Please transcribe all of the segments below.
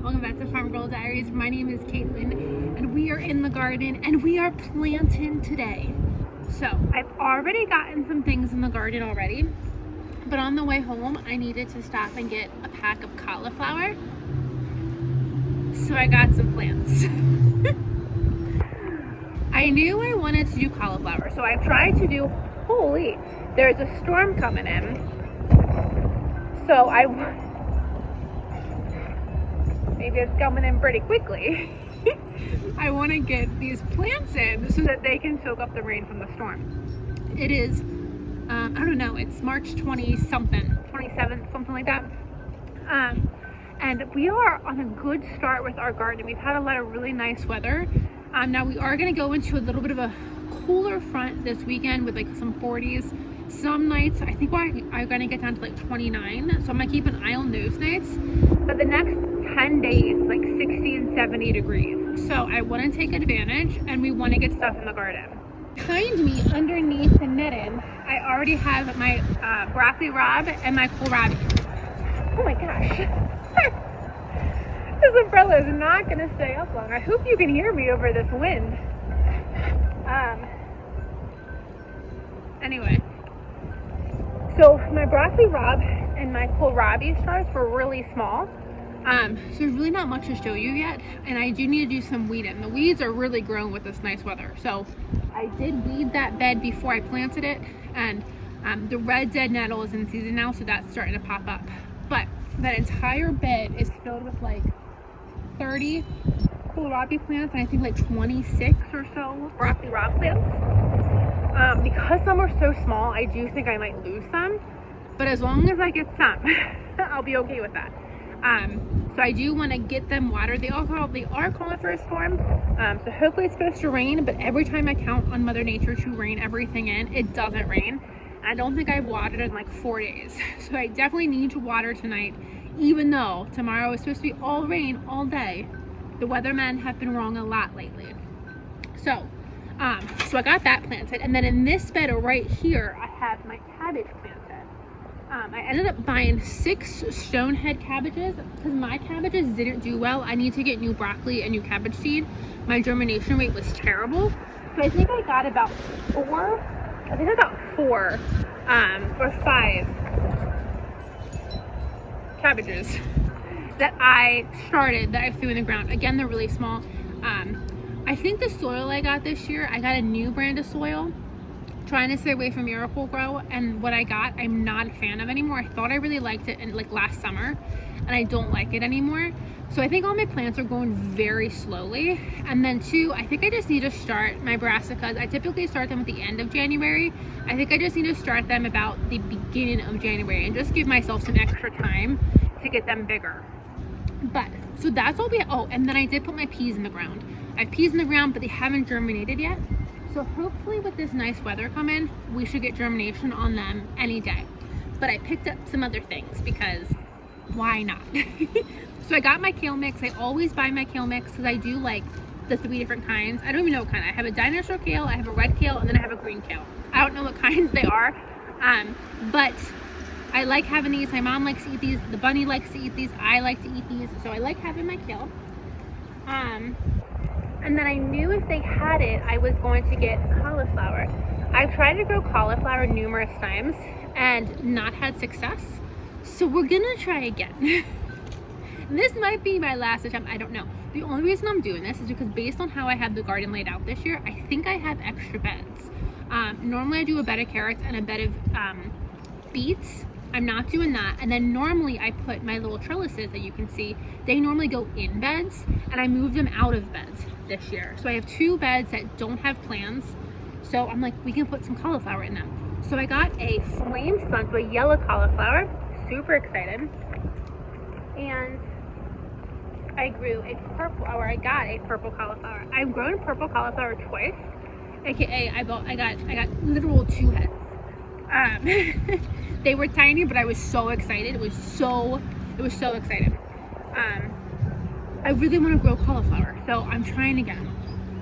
welcome back to Farm Girl Diaries. My name is Caitlin and we are in the garden and we are planting today. So I've already gotten some things in the garden already, but on the way home I needed to stop and get a pack of cauliflower. So I got some plants. I knew I wanted to do cauliflower, so I tried to do, holy, there's a storm coming in. So maybe it's coming in pretty quickly. I want to get these plants in so that they can soak up the rain from the storm. It is, I don't know, it's March 20 something, 27th, something like that. And we are on a good start with our garden. We've had a lot of really nice weather. Now we are going to go into a little bit of a cooler front this weekend with like some 40s. Some nights, I think we're going to get down to like 29. So I'm going to keep an eye on those nights. But the next 10 days, like 60 and 70 degrees. So I want to take advantage and we want to get stuff in the garden. Behind me, underneath the netting, I already have my broccoli rabe and my kohlrabi. Oh my gosh. This umbrella is not going to stay up long. I hope you can hear me over this wind. Anyway. So my broccoli rabe and my kohlrabi starts were really small. So there's really not much to show you yet. And I do need to do some weeding. The weeds are really grown with this nice weather. So I did weed that bed before I planted it. And the red dead nettle is in season now, so that's starting to pop up. But that entire bed is filled with like 30 kohlrabi plants and I think like 26 or so broccoli rabe plants. Because some are so small, I do think I might lose some, but as long as I get some, I'll be okay with that. So I do want to get them watered. They are calling for a storm, so hopefully it's supposed to rain, but every time I count on Mother Nature to rain everything in, it doesn't rain. I don't think I've watered in like 4 days, so I definitely need to water tonight, even though tomorrow is supposed to be all rain all day. The weathermen have been wrong a lot lately. So I got that planted, and then in this bed right here I have my cabbage planted. I ended up buying 6 stonehead cabbages because my cabbages didn't do well. I need to get new broccoli and new cabbage seed. My germination rate was terrible, so I think I got about 4 or 5 cabbages that I started, that I threw in the ground. Again, they're really small. I think the soil I got this year, I got a new brand of soil, trying to stay away from Miracle-Gro, and what I got, I'm not a fan of anymore. I thought I really liked it in like last summer, and I don't like it anymore. So I think all my plants are going very slowly. And then 2, I think I just need to start my brassicas. I typically start them at the end of January. I think I just need to start them about the beginning of January and just give myself some extra time to get them bigger. But so that's all and then I did put my peas in the ground. I have peas in the ground, but they haven't germinated yet. So hopefully with this nice weather coming, we should get germination on them any day. But I picked up some other things because why not? So I got my kale mix. I always buy my kale mix because I do like the 3 different kinds. I don't even know what kind. I have a dinosaur kale, I have a red kale, and then I have a green kale. I don't know what kinds they are, but I like having these. My mom likes to eat these. The bunny likes to eat these. I like to eat these. So I like having my kale. And then I knew if they had it, I was going to get cauliflower. I've tried to grow cauliflower numerous times and not had success. So we're gonna try again. This might be my last attempt, I don't know. The only reason I'm doing this is because based on how I have the garden laid out this year, I think I have extra beds. Normally I do a bed of carrots and a bed of beets. I'm not doing that. And then normally I put my little trellises that you can see, they normally go in beds, and I move them out of beds this year. So I have 2 beds that don't have plants. So I'm like, we can put some cauliflower in them. So I got a flame sun, so a yellow cauliflower, super excited. And I grew a purple, or I got a purple cauliflower. I've grown purple cauliflower twice, aka I got literal 2 heads. They were tiny, but I was so excited. It was so exciting. I really want to grow cauliflower, so I'm trying again.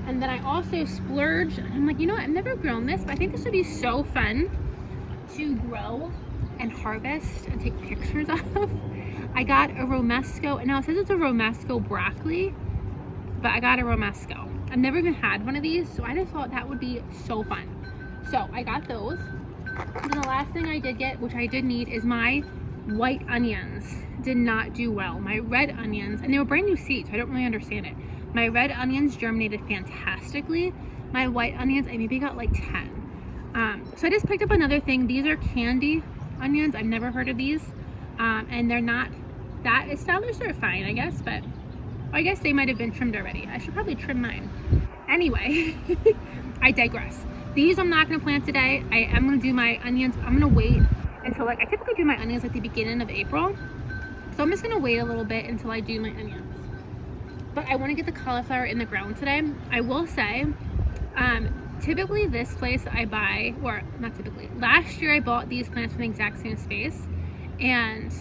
And then I also splurged, and I'm like, you know what, I've never grown this, but I think this would be so fun to grow and harvest and take pictures of. I got a romesco, and now it says it's a romesco broccoli, but I got a romesco. I've never even had one of these, so I just thought that would be so fun. So I got those. And the last thing I did get, which I did need, is my white onions. Did not do well. My red onions, and they were brand new seeds, so I don't really understand it. My red onions germinated fantastically. My white onions, I maybe got like 10. So I just picked up another thing. These are candy onions. I've never heard of these. And they're not that established. They're fine, I guess, but I guess they might have been trimmed already. I should probably trim mine. Anyway, I digress. These I'm not going to plant today. I am going to do my onions. I'm going to wait until, like, I typically do my onions at the beginning of April. So I'm just going to wait a little bit until I do my onions. But I want to get the cauliflower in the ground today. I will say, typically this place I buy, or not typically, last year I bought these plants from the exact same space, and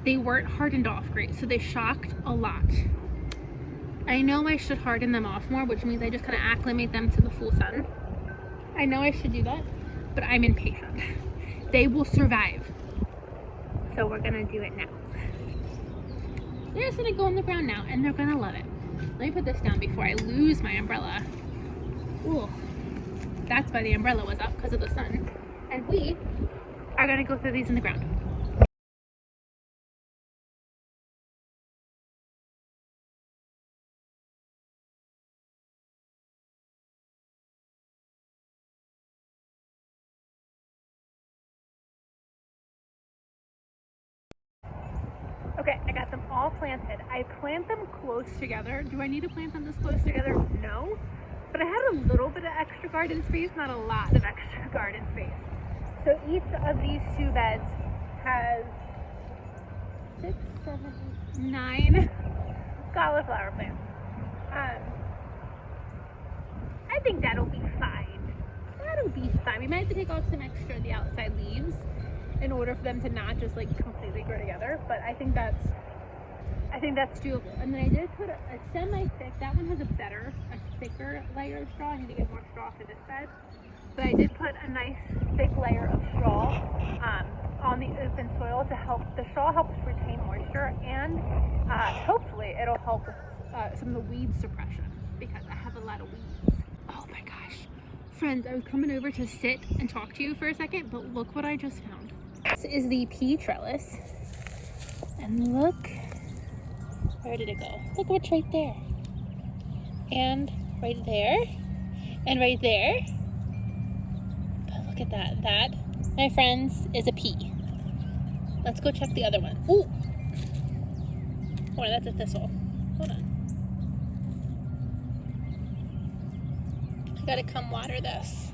they weren't hardened off great, so they shocked a lot. I know I should harden them off more, which means I just kind of acclimate them to the full sun. I know I should do that, but I'm impatient. They will survive. So we're gonna do it now. They're just gonna go in the ground now, and they're gonna love it. Let me put this down before I lose my umbrella. Ooh, that's why the umbrella was up, because of the sun. And we are gonna go through these in the ground. Okay, I got them all planted. I plant them close together. Do I need to plant them this close together? No. But I had a little bit of extra garden space, not a lot of extra garden space. So each of these 2 beds has 6, 7, 8, 9 cauliflower plants. I think that'll be fine. That'll be fine. We might have to take off some extra of the outside leaves in order for them to not just like completely grow together, but I think that's doable. And then I did put a semi-thick, that one has a thicker layer of straw. I need to get more straw for this bed, but I did put a nice thick layer of straw on the open soil to help. The straw helps retain moisture, and hopefully it'll help with some of the weed suppression, because I have a lot of weeds. Oh my gosh, friends, I was coming over to sit and talk to you for a second, but look what I just found. This is the pea trellis, and look, where did it go? Look what's right there, and right there, and right there. But look at that. That, my friends, is a pea. Let's go check the other one. Ooh, oh, that's a thistle. Hold on. I gotta come water this.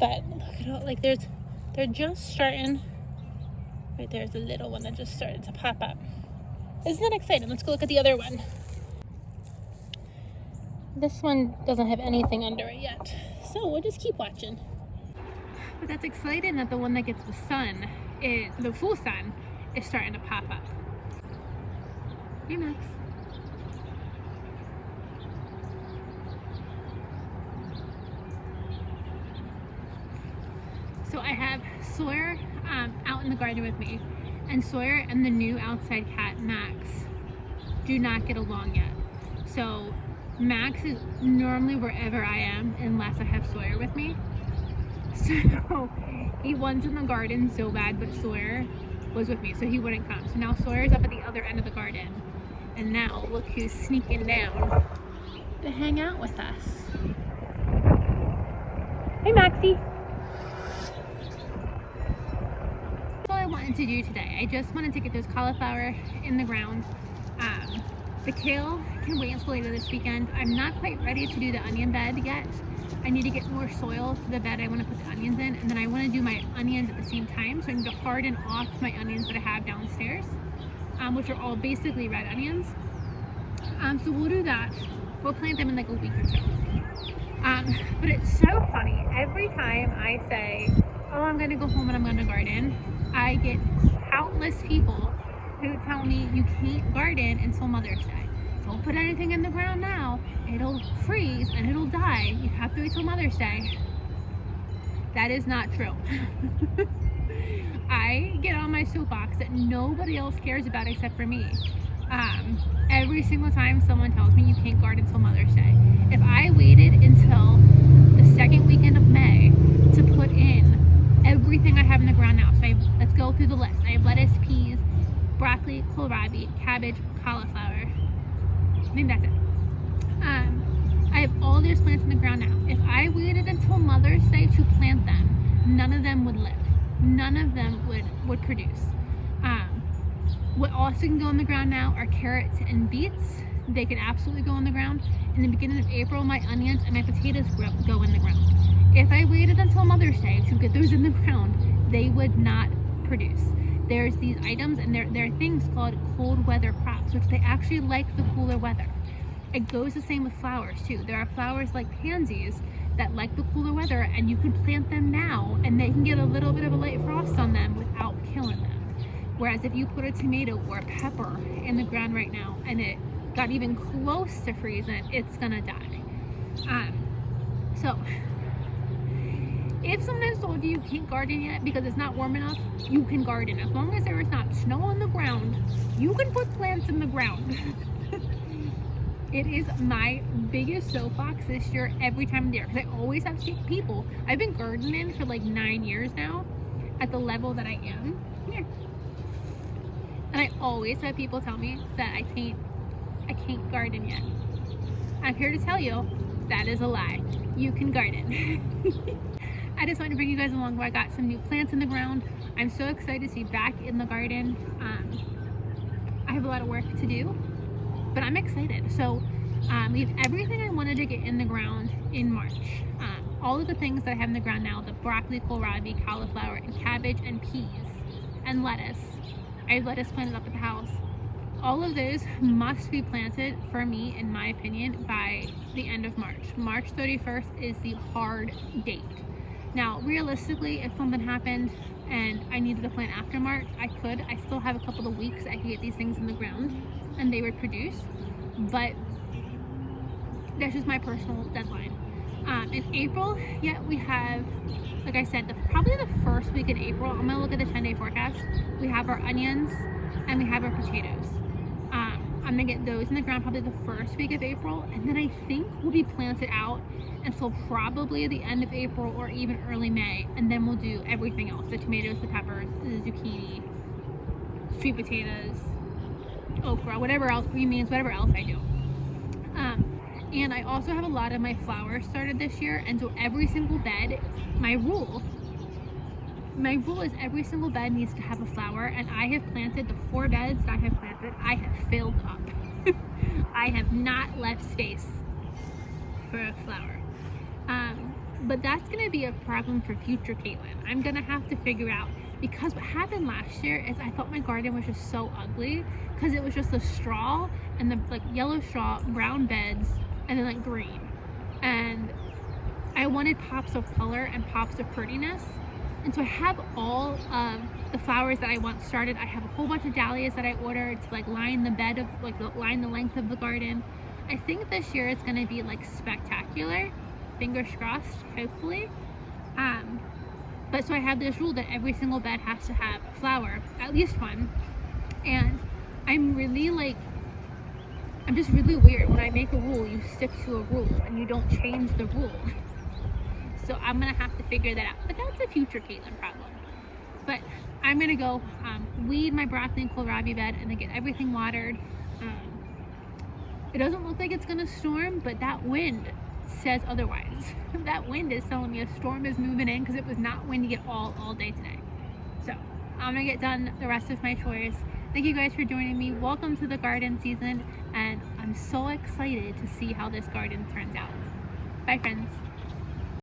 But look at all, like they're just starting. Right there's a little one that just started to pop up. Isn't that exciting? Let's go look at the other one. This one doesn't have anything under it yet, so we'll just keep watching. But that's exciting that the one that gets the sun, the full sun, is starting to pop up. Hey, Max. So I have Sawyer out in the garden with me, and Sawyer and the new outside cat, Max, do not get along yet. So Max is normally wherever I am unless I have Sawyer with me. So he wants in the garden so bad, but Sawyer was with me, so he wouldn't come. So now Sawyer's up at the other end of the garden, and now look who's sneaking down to hang out with us. Hey, Maxie. I wanted to do today. I just wanted to get those cauliflower in the ground. The kale can wait until later this weekend. I'm not quite ready to do the onion bed yet. I need to get more soil for the bed I want to put the onions in, and then I want to do my onions at the same time so I can harden off my onions that I have downstairs, which are all basically red onions. So we'll do that. We'll plant them in like a week or two. But it's so funny. Every time I say, oh, I'm going to go home and I'm going to garden, I get countless people who tell me you can't garden until Mother's Day. Don't put anything in the ground now. It'll freeze and it'll die. You have to wait till Mother's Day. That is not true. I get on my soapbox that nobody else cares about except for me. Every single time someone tells me you can't garden until Mother's Day. If I waited until the second weekend of May to put in everything I have in the ground now, so let's go through the list. I have lettuce, peas, broccoli, kohlrabi, cabbage, cauliflower. I think that's it. I have all those plants in the ground now. If I waited until Mother's Day to plant them, none of them would live. None of them would produce. What also can go in the ground now are carrots and beets. They can absolutely go in the ground. In the beginning of April, my onions and my potatoes go in the ground. If I waited until Mother's Day to get those in the ground, they would not produce. There's these items, and there are things called cold weather crops, which they actually like the cooler weather. It goes the same with flowers too. There are flowers like pansies that like the cooler weather, and you can plant them now and they can get a little bit of a light frost on them without killing them. Whereas if you put a tomato or a pepper in the ground right now and it got even close to freezing, it's gonna die. So if someone has told you you can't garden yet because it's not warm enough, you can garden. As long as there is not snow on the ground, you can put plants in the ground. It is my biggest soapbox this year every time of the year, because I always have people. I've been gardening for like 9 years now at the level that I am here. And I always have people tell me that I can't garden yet. I'm here to tell you that is a lie. You can garden. I just wanted to bring you guys along where I got some new plants in the ground. I'm so excited to be back in the garden. I have a lot of work to do, but I'm excited. So we have everything I wanted to get in the ground in March. All of the things that I have in the ground now, the broccoli, kohlrabi, cauliflower, and cabbage, and peas, and lettuce. I have lettuce planted up at the house. All of those must be planted for me, in my opinion, by the end of March. March 31st is the hard date. Now, realistically, if something happened and I needed to plant after March, I could. I still have a couple of weeks I could get these things in the ground and they would produce, but that's just my personal deadline. In April, we have, like I said, probably the first week in April, I'm gonna look at the 10-day forecast. We have our onions and we have our potatoes. I'm gonna get those in the ground probably the first week of April, and then I think we'll be planted out until probably the end of April or even early May, and then we'll do everything else: the tomatoes, the peppers, the zucchini, sweet potatoes, okra, whatever else, green beans, whatever else I do. And I also have a lot of my flowers started this year, and so every single bed, my rule is every single bed needs to have a flower, and I have planted the 4 beds that I have planted. I have filled up. I have not left space for a flower. But that's going to be a problem for future Caitlin. I'm going to have to figure out, because what happened last year is I thought my garden was just so ugly because it was just the straw and the like yellow straw, brown beds, and then like green. And I wanted pops of color and pops of prettiness. And so I have all of the flowers that I want started. I have a whole bunch of dahlias that I ordered to like line the bed of, like line the length of the garden. I think this year it's gonna be like spectacular. Fingers crossed, hopefully. But so I have this rule that every single bed has to have a flower, at least one. And I'm just really weird. When I make a rule, you stick to a rule and you don't change the rule. So I'm gonna have to figure that out. But that's a future Caitlin problem. But I'm gonna go weed my broccoli and kohlrabi bed and then get everything watered. It doesn't look like it's gonna storm, but that wind says otherwise. That wind is telling me a storm is moving in, because it was not windy at all day today. So I'm gonna get done the rest of my chores. Thank you guys for joining me. Welcome to the garden season, and I'm so excited to see how this garden turns out. Bye, friends.